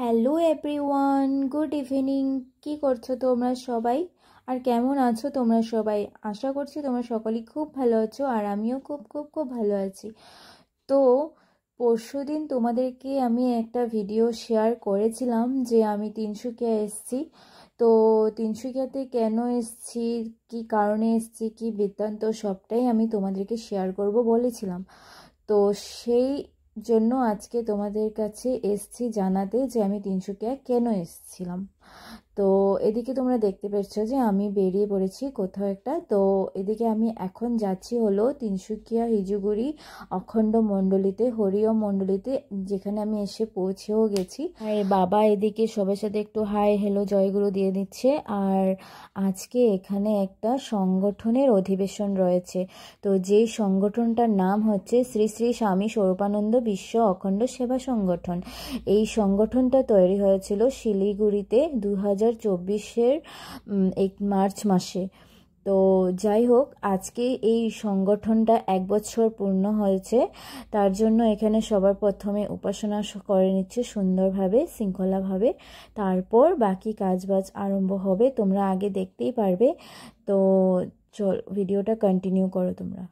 Hello everyone, good evening. কি করছো তোমরা সবাই, আর কেমন আছো তোমরা সবাই? আশা করছি তোমরা সকলেই খুব ভালো আছো, আর আমিও খুব খুব খুব ভালো আছি। তো পরশুদিন তোমাদেরকে আমি একটা ভিডিও শেয়ার করেছিলাম যে আমি তিনসুকিয়া এসেছি। তো তিনসুকিয়াতে কেন এসেছি, কি কারণে এসেছি, কি বৃত্তান্ত, সবটাই আমি তোমাদেরকে শেয়ার করব বলেছিলাম। তো সেই জন্য আজকে তোমাদের কাছে এসেছি জানাতে যে আমি তিনসুকিয়া কেন এসেছিলাম। তো এদিকে তোমরা দেখতে পাচ্ছ যে আমি বেরিয়ে পড়েছি কোথাও একটা। তো এদিকে আমি এখন যাচ্ছি হলো তিনসুকিয়া হিজুগুড়ি অখণ্ড মণ্ডলীতে, হরিওম মণ্ডলীতে, যেখানে আমি এসে পৌঁছেও গেছি। আর বাবা এদিকে সবার সাথে একটু হাই হ্যালো জয়গুরু দিয়ে দিচ্ছে। আর আজকে এখানে একটা সংগঠনের অধিবেশন রয়েছে। তো যেই সংগঠনটার নাম হচ্ছে শ্রী শ্রী স্বামী স্বরূপানন্দ বিশ্ব অখণ্ড সেবা সংগঠন। এই সংগঠনটা তৈরি হয়েছিল শিলিগুড়িতে 2024-এর মার্চ মাসে। তো যাই হোক, আজকে এই সংগঠনটা 1 বছর পূর্ণ হয়েছে। তার জন্য এখানে সবার প্রথমে উপাসনা করে নিচ্ছে সুন্দরভাবে, শৃঙ্খলাভাবে। তারপর বাকি কাজবাজ আরম্ভ হবে, তোমরা আগে দেখতেই পারবে। তো চল, ভিডিওটা কন্টিনিউ করো তোমরা।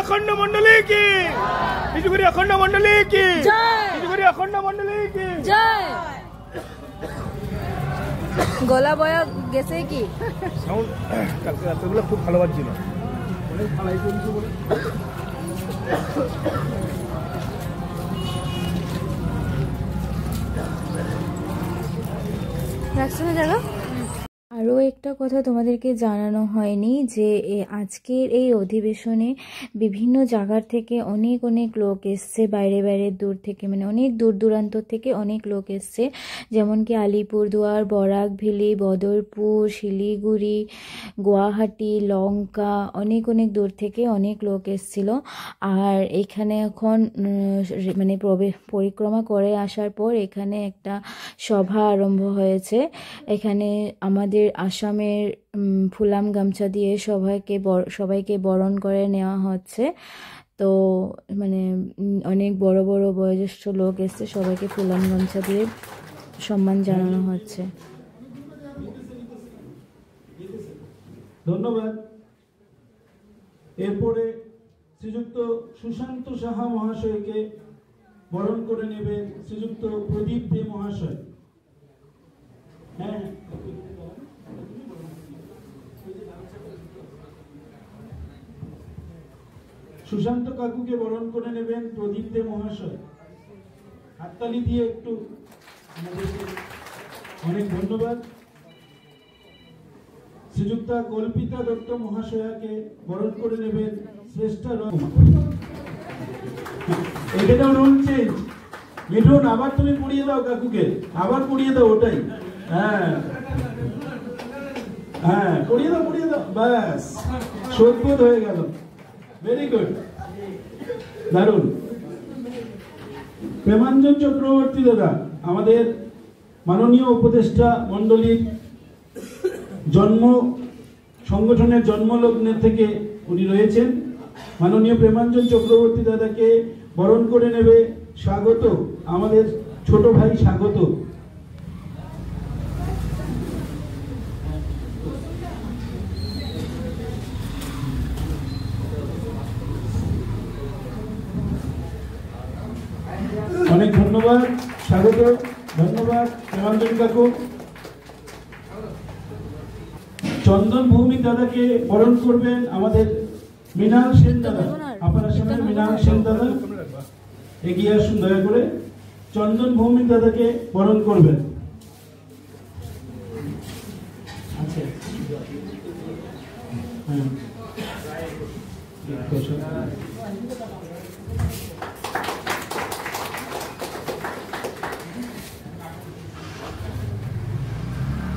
अखंड मंडली की, हिजगुरी अखंड मंडली की जय, हिजगुरी अखंड मंडली की जय। গলা বয়া গেছে কি সাউন্ড এতগুলো খুব ভালো বাজছিল, অনেক ভালোই করেছো বলে। রাখছো না জায়গা। আরও একটা কথা তোমাদেরকে জানানো হয়নি যে আজকের এই অধিবেশনে বিভিন্ন জায়গার থেকে অনেক অনেক লোক এসছে, বাইরে বাইরে দূর থেকে, মানে অনেক দূর দূরান্ত থেকে অনেক লোক এসছে। যেমন কি আলিপুরদুয়ার, বরাকভেলি, বদরপুর, শিলিগুড়ি, গুয়াহাটি, লঙ্কা, অনেক অনেক দূর থেকে অনেক লোক এসছিল। আর এখানে এখন মানে পরিক্রমা করে আসার পর এখানে একটা সভা আরম্ভ হয়েছে। এখানে আমাদের আসামের ফুলাম গামছা দিয়ে সবাইকে বরণ করে নেওয়া হচ্ছে। তো মানে অনেক বড় বড় বয়োজ্যেষ্ঠ লোক এসছে, সবাইকে ফুলাম গামছা দিয়ে সম্মান জানানো হচ্ছে। ধন্যবাদ। এরপরে শ্রীযুক্ত সুশান্ত সাহা মহাশয়কে বরণ করে নেবেন শ্রীযুক্ত প্রদীপ দে মহাশয়। হ্যাঁ, সুশান্ত কাকুকে বরণ করে নেবেন প্রদীপ দে মহাশয়। হাততালি দিয়ে একটু আমাদেরকে অনেক ধন্যবাদ। শ্রীযুক্তা কল্পিতা দত্ত মহাশয়াকে বরণ করে নেবেন শ্রেষ্ঠা রমা। এটা রুল চেঞ্জ। মিঠুন, আবার তুমি পড়িয়ে দাও কাকুকে, আবার পড়িয়ে দাও ওটাই। হ্যাঁ হ্যাঁ, পড়িয়ে দাও, ব্যাস শোধবোধ হয়ে গেল। ভেরি গুড, দারুণ। প্রেমাঞ্জন চক্রবর্তী দাদা আমাদের মাননীয় উপদেষ্টা মণ্ডলীর সংগঠনের জন্মলগ্নে থেকে উনি রয়েছেন। মাননীয় প্রেমাঞ্জন চক্রবর্তী দাদাকে বরণ করে নেবে স্বাগত, আমাদের ছোট ভাই স্বাগত। অনেক ধন্যবাদ, স্বাগত, ধন্যবাদ প্রেমাঞ্জন কাকু। চন্দন ভৌমিক দাদাকে বরণ করবেন আমাদের মৃণাল সেন দাদা। আপনার সামনে মৃণাল সেন দাদা এগিয়ে আসুন দয়া করে। চন্দন ভৌমিক দাদাকে বরণ করবেন।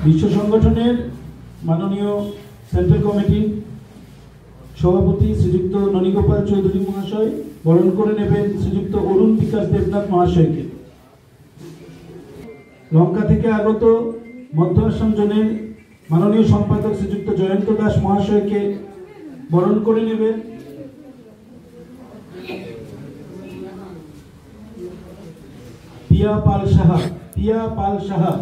বিশ্ব সংগঠনের মাননীয় সেন্ট্রাল কমিটির সভাপতি শ্রীযুক্ত ননীগোপাল চৌধুরী মহাশয় বরণ করে নেবেন শ্রীযুক্ত অরুণ বিকাশ দেবনাথ মহাশয়কে। লঙ্কা থেকে আগত মধ্য আসাম জোনের মাননীয় সম্পাদক শ্রীযুক্ত জয়ন্ত দাস মহাশয়কে বরণ করে নেবেন পিয়া পাল সাহা। পিয়া পাল সাহা।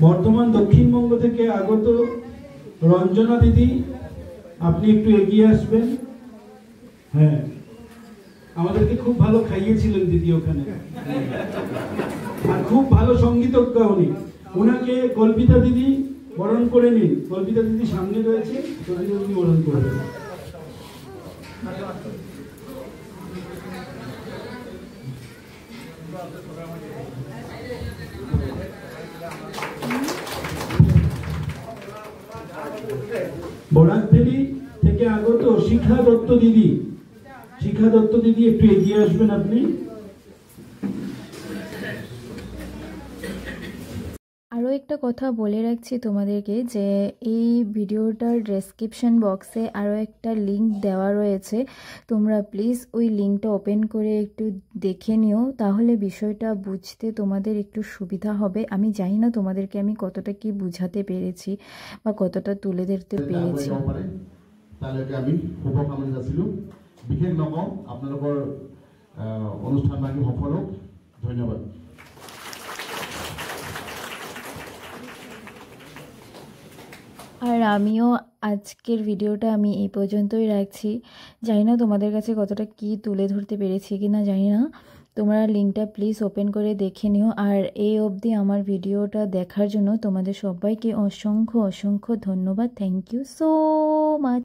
বর্ধমান দক্ষিণবঙ্গ থেকে আগত রঞ্জনা দিদি, আপনি একটু এগিয়ে আসবেন। হ্যাঁ, আমাদেরকে খুব ভালো খাইয়েছিলেন দিদি ওখানে, আর খুব ভালো সঙ্গীতজ্ঞ উনি। ওনাকে কল্পিতা দিদি বরণ করে নিন। কল্পিতা দিদি সামনে রয়েছে, কল্পিতা দিদি বরণ করবেন। বরাকভেলি থেকে আগত শিখা দত্ত দিদি। শিখা দত্ত দিদি একটু এগিয়ে আসবেন আপনি। আরও একটা কথা বলে রাখছি তোমাদেরকে যে এই ভিডিওটার ডেসক্রিপশন বক্সে আরও একটা লিঙ্ক দেওয়া রয়েছে। তোমরা প্লিজ ওই লিঙ্কটা ওপেন করে একটু দেখে নিও, তাহলে বিষয়টা বুঝতে তোমাদের একটু সুবিধা হবে। আমি জানি না তোমাদেরকে আমি কতটা কি বুঝাতে পেরেছি বা কতটা তুলে ধরতে পেরেছি। আমি শুভকামনা যাচিলোঁ। বিশেষ নকওঁ, আপোনালোকৰ অনুষ্ঠানভাগী সফল হোক। ধন্যবাদ। আর আমিও আজকের ভিডিওটা আমি এই পর্যন্তই রাখছি। জানি না তোমাদের কাছে কতটা কি তুলে ধরতে পেরেছি কি না জানি না। তোমরা লিঙ্কটা প্লিজ ওপেন করে দেখে নিও। আর এই অবধি আমার ভিডিওটা দেখার জন্য তোমাদের সবাইকে অসংখ্য অসংখ্য ধন্যবাদ। Thank you so much.